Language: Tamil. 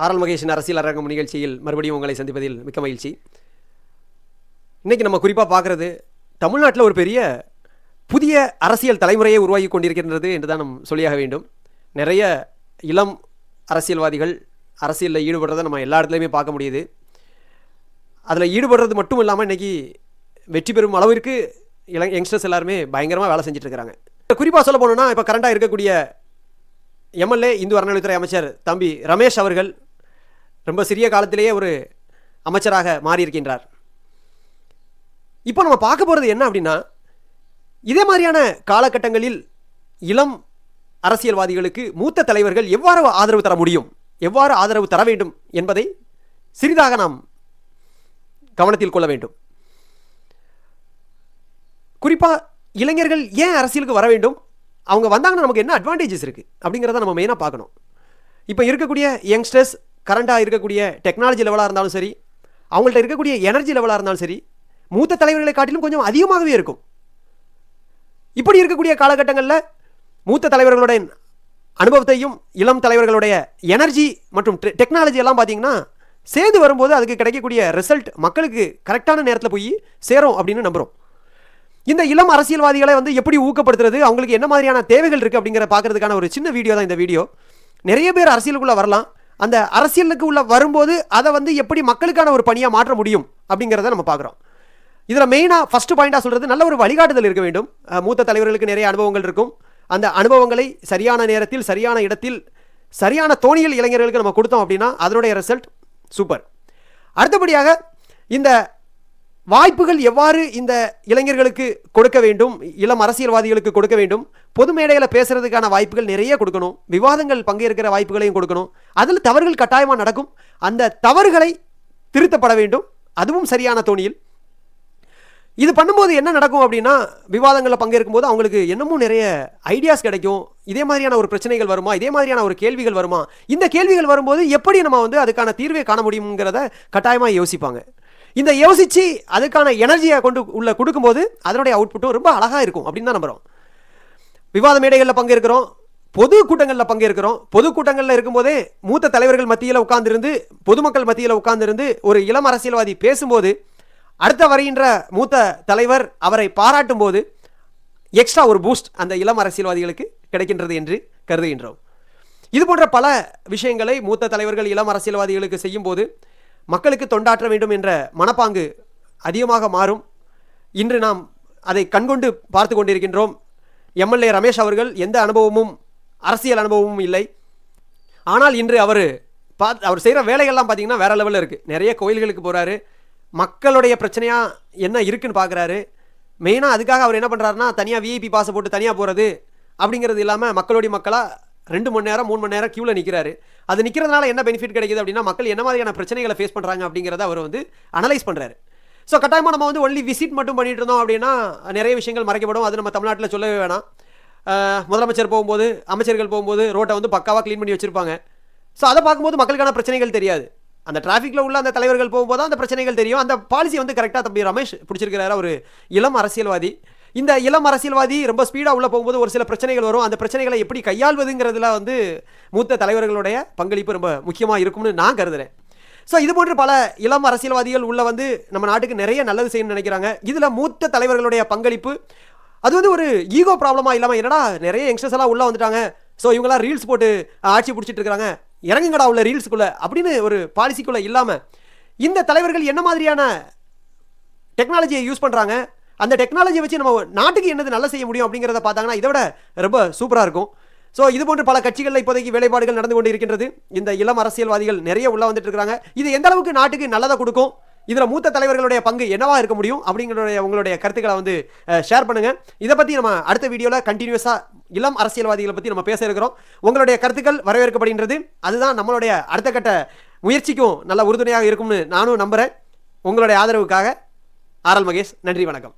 ஆரல் மகேஷின் அரசியல் அரங்கம் நிகழ்ச்சியில் மறுபடியும் உங்களை சந்திப்பதில் மிக்க மகிழ்ச்சி. இன்றைக்கி நம்ம குறிப்பாக பார்க்குறது தமிழ்நாட்டில் ஒரு பெரிய புதிய அரசியல் தலைமுறையை உருவாகி கொண்டிருக்கின்றது என்று தான் நம்ம சொல்லியாக வேண்டும். நிறைய இளம் அரசியல்வாதிகள் அரசியலில் ஈடுபடுறதை நம்ம எல்லா இடத்துலையுமே பார்க்க முடியுது. அதில் ஈடுபடுறது மட்டும் இல்லாமல் இன்றைக்கி வெற்றி பெறும் அளவிற்கு யங்ஸ்டர்ஸ் எல்லாருமே பயங்கரமாக வேலை செஞ்சிட்ருக்கிறாங்க. குறிப்பாக சொல்ல போனோன்னா இப்போ கரண்டாக இருக்கக்கூடிய எம்எல்ஏ இந்து அறநிலையத்துறை அமைச்சர் தம்பி ரமேஷ் அவர்கள் ரொம்ப சிறிய காலத்திலேயே ஒரு அமைச்சராக மாறியிருக்கின்றார். இப்போ நம்ம பார்க்க போகிறது என்ன அப்படின்னா, இதே மாதிரியான காலகட்டங்களில் இளம் அரசியல்வாதிகளுக்கு மூத்த தலைவர்கள் எவ்வாறு ஆதரவு தர முடியும், எவ்வாறு ஆதரவு தர வேண்டும் என்பதை சிறிதாக நாம் கவனத்தில் கொள்ள வேண்டும். குறிப்பாக இளைஞர்கள் ஏன் அரசியலுக்கு வர வேண்டும், அவங்க வந்தாங்கன்னா நமக்கு என்ன அட்வான்டேஜஸ் இருக்குது அப்படிங்கிறத நம்ம மெயினாக பார்க்கணும். இப்போ இருக்கக்கூடிய யங்ஸ்டர்ஸ் கரண்டாக இருக்கக்கூடிய டெக்னாலஜி லெவலாக இருந்தாலும் சரி, அவங்கள்ட்ட இருக்கக்கூடிய எனர்ஜி லெவலாக இருந்தாலும் சரி, மூத்த தலைவர்களை காட்டிலும் கொஞ்சம் அதிகமாகவே இருக்கும். இப்படி இருக்கக்கூடிய காலகட்டங்களில் மூத்த தலைவர்களுடைய அனுபவத்தையும் இளம் தலைவர்களுடைய எனர்ஜி மற்றும் டெக்னாலஜி எல்லாம் பார்த்தீங்கன்னா சேர்ந்து வரும்போது அதுக்கு கிடைக்கக்கூடிய ரிசல்ட் மக்களுக்கு கரெக்டான நேரத்தில் போய் சேரும் அப்படின்னு நம்புகிறோம். இந்த இளம் அரசியல்வாதிகளை எப்படி ஊக்கப்படுத்துறது, அவங்களுக்கு என்ன மாதிரியான தேவைகள் இருக்குது அப்படிங்கிற பார்க்கறதுக்கான ஒரு சின்ன வீடியோ தான் இந்த வீடியோ. நிறைய பேர் அரசியலுக்குள்ளே வரலாம், அந்த அரசியலுக்கு உள்ள வரும்போது அதை எப்படி மக்களுக்கான ஒரு பணியாக மாற்ற முடியும் அப்படிங்கிறத நம்ம பார்க்குறோம். இதில் மெயினாக ஃபஸ்ட்டு பாயிண்டாக சொல்கிறது, நல்ல ஒரு வழிகாட்டுதல் இருக்க வேண்டும். மூத்த தலைவர்களுக்கு நிறைய அனுபவங்கள் இருக்கும். அந்த அனுபவங்களை சரியான நேரத்தில் சரியான இடத்தில் சரியான தோணியில் இளைஞர்களுக்கு நம்ம கொடுத்தோம் அப்படின்னா அதனுடைய ரிசல்ட் சூப்பர். அடுத்தபடியாக இந்த வாய்ப்புகள் எவ்வாறு இந்த இளைஞர்களுக்கு கொடுக்க வேண்டும், இளம் அரசியல்வாதிகளுக்கு கொடுக்க வேண்டும். பொது மேடையில் பேசுறதுக்கான வாய்ப்புகள் நிறைய கொடுக்கணும், விவாதங்கள் பங்கேற்கிற வாய்ப்புகளையும் கொடுக்கணும். அதில் தவறுகள் கட்டாயமாக நடக்கும், அந்த தவறுகளை திருத்தப்பட வேண்டும், அதுவும் சரியான தோணியில். இது பண்ணும்போது என்ன நடக்கும் அப்படின்னா, விவாதங்களில் பங்கேற்கும் போது அவங்களுக்கு என்னமும் நிறைய ஐடியாஸ் கிடைக்கும். இதே மாதிரியான ஒரு பிரச்சனைகள் வருமா, இதே மாதிரியான ஒரு கேள்விகள் வருமா, இந்த கேள்விகள் வரும்போது எப்படி நம்ம அதுக்கான தீர்வை காண முடியுங்கிறத கட்டாயமாக யோசிப்பாங்க. இந்த யோசித்து அதுக்கான எனர்ஜியை கொடுக்கும்போது அதனுடைய அவுட்புட்டும் ரொம்ப அழகாக இருக்கும் அப்படின்னு தான் நம்புகிறோம். விவாத மேடைகளில் பங்கேற்கிறோம், பொது கூட்டங்களில் பங்கேற்கிறோம். பொது கூட்டங்களில் இருக்கும்போதே மூத்த தலைவர்கள் மத்தியில் உட்கார்ந்திருந்து, பொதுமக்கள் மத்தியில் உட்கார்ந்திருந்து ஒரு இளம் அரசியல்வாதி பேசும்போது அடுத்த வருகின்ற மூத்த தலைவர் அவரை பாராட்டும் போது எக்ஸ்ட்ரா ஒரு பூஸ்ட் அந்த இளம் அரசியல்வாதிகளுக்கு கிடைக்கின்றது என்று கருதுகின்றோம். இது போன்ற பல விஷயங்களை மூத்த தலைவர்கள் இளம் அரசியல்வாதிகளுக்கு செய்யும் போது மக்களுக்கு தொண்டாற்ற வேண்டும் என்ற மனப்பாங்கு அதிகமாக மாறும். இன்று நாம் அதை கண்கொண்டு பார்த்து கொண்டிருக்கின்றோம். எம்எல்ஏ ரமேஷ் அவர்கள் எந்த அனுபவமும் அரசியல் அனுபவமும் இல்லை. ஆனால் இன்று அவர் செய்கிற வேலைகள்லாம் பார்த்தீங்கன்னா வேறு லெவலில் இருக்குது. நிறைய கோயில்களுக்கு போகிறாரு, மக்களுடைய பிரச்சனையாக என்ன இருக்குன்னு பார்க்குறாரு. மெயினாக அதுக்காக அவர் என்ன பண்ணுறாருன்னா, தனியாக விஐபி பாஸை போட்டு தனியாக போகிறது அப்படிங்கிறது இல்லாமல் மக்களுடைய மக்களாக 2 மணி நேரம் 3 மணி நேரம் க்யூவில் நிற்கிறாரு. அது நிற்கிறதுனால என்ன பெனிஃபிட் கிடைக்குது அப்படின்னா, மக்கள் என்ன மாதிரியான பிரச்சனைகளை ஃபேஸ் பண்ணுறாங்க அப்படிங்கிறத அவர் அனலைஸ் பண்ணுறாரு. ஸோ கட்டாயமாக நம்ம ஒன்லி விசிட் மட்டும் பண்ணிட்டு இருந்தோம் அப்படின்னா நிறைய விஷயங்கள் மறைக்கப்படும். அது நம்ம தமிழ்நாட்டில் சொல்லவே வேணாம். முதலமைச்சர் போகும்போது, அமைச்சர்கள் போகும்போது ரோட்டை பக்காவாக க்ளீன் பண்ணி வச்சுருப்பாங்க. ஸோ அதை பார்க்கும்போது மக்களுக்கான பிரச்சனைகள் தெரியாது. அந்த டிராஃபிக்கில் உள்ள அந்த தலைவர்கள் போகும்போது அந்த பிரச்சனைகள் தெரியும். அந்த பாலிசி கரெக்டாக தம்பி ரமேஷ் பிடிச்சிருக்கிறாரு. ஒரு இளம் அரசியல்வாதி. இந்த இளம் அரசியல்வாதி ரொம்ப ஸ்பீடாக உள்ளே போகும்போது ஒரு சில பிரச்சனைகள் வரும். அந்த பிரச்சனைகளை எப்படி கையாள்வதுங்கிறதுல மூத்த தலைவர்களுடைய பங்களிப்பு ரொம்ப முக்கியமாக இருக்கும்னு நான் கருதுகிறேன். ஸோ இது போன்று பல இளம் அரசியல்வாதிகள் உள்ள நம்ம நாட்டுக்கு நிறைய நல்லது செய்யணும்னு நினைக்கிறாங்க. இதில் மூத்த தலைவர்களுடைய பங்களிப்பு அது ஒரு ஈகோ ப்ராப்ளமாக இல்லாமல், என்னடா நிறைய யங்ஸ்டர்ஸ் எல்லாம் உள்ளே வந்துட்டாங்க, ஸோ இவங்கெல்லாம் ரீல்ஸ் போட்டு ஆட்சி பிடிச்சிட்டு இருக்கிறாங்க, இறங்குங்கடா உள்ள ரீல்ஸுக்குள்ளே அப்படின்னு ஒரு பாலிசிக்குள்ளே இல்லாமல், இந்த தலைவர்கள் என்ன மாதிரியான டெக்னாலஜியை யூஸ் பண்ணுறாங்க, அந்த டெக்னாலஜியை வச்சு நம்ம நாட்டுக்கு என்னது நல்லா செய்ய முடியும் அப்படிங்கிறத பார்த்தாங்கன்னா இதை விட ரொம்ப சூப்பராக இருக்கும். ஸோ இது போன்று பல கட்சிகளில் இப்போதைக்கு வேலைப்பாடுகள் நடந்து கொண்டு இருக்கின்றது. இந்த இளம் அரசியல்வாதிகள் நிறைய உள்ள வந்துட்டு இருக்காங்க. இது எந்த அளவுக்கு நாட்டுக்கு நல்லதை கொடுக்கும், இதில் மூத்த தலைவர்களுடைய பங்கு என்னவா இருக்க முடியும் அப்படிங்கிற உங்களுடைய கருத்துக்களை ஷேர் பண்ணுங்கள். இதை பற்றி நம்ம அடுத்த வீடியோவில் கண்டினியூஸாக இளம் அரசியல்வாதிகளை பற்றி நம்ம பேச இருக்கிறோம். உங்களுடைய கருத்துக்கள் வரவேற்கப்படுகின்றது. அதுதான் நம்மளுடைய அடுத்த கட்ட முயற்சிக்கும் நல்ல உறுதுணையாக இருக்கும்னு நானும் நம்புகிறேன். உங்களுடைய ஆதரவுக்காக ஆரல் மகேஷ். நன்றி, வணக்கம்.